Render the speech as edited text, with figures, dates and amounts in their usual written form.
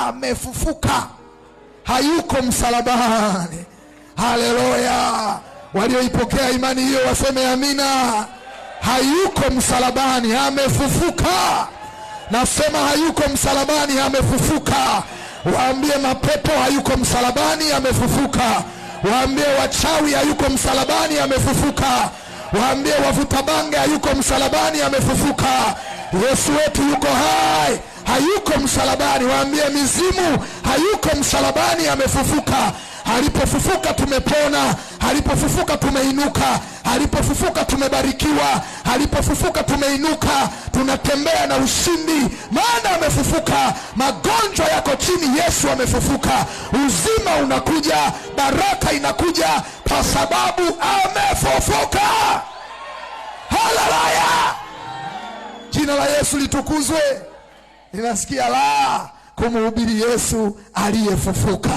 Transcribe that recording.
amefufuka, hayuko msalabani. Haleluya! Walioipokea imani hiyo waseme amina. Hayuko msalabani, amefufuka. Nasema hayuko msalabani, amefufuka. Waambie mapepo hayuko msalabani, amefufuka. Waambie wachawi hayuko msalabani, amefufuka. Waambie wavuta bange hayuko msalabani, amefufuka. Yesu wetu yuko hai, hayuko msalabani. Waambie mizimu hayuko msalabani, amefufuka. Alipofufuka tumepona, alipofufuka tumeinuka, alipofufuka tumebarikiwa, alipofufuka tumeinuka, tunatembea na ushindi, maana amefufuka. Magonjwa yako chini, Yesu amefufuka. Uzima unakuja, baraka inakuja kwa sababu amefufuka. Haleluya! Jina la Yesu litukuzwe. Ninasikia la kumhubiri Yesu aliyefufuka.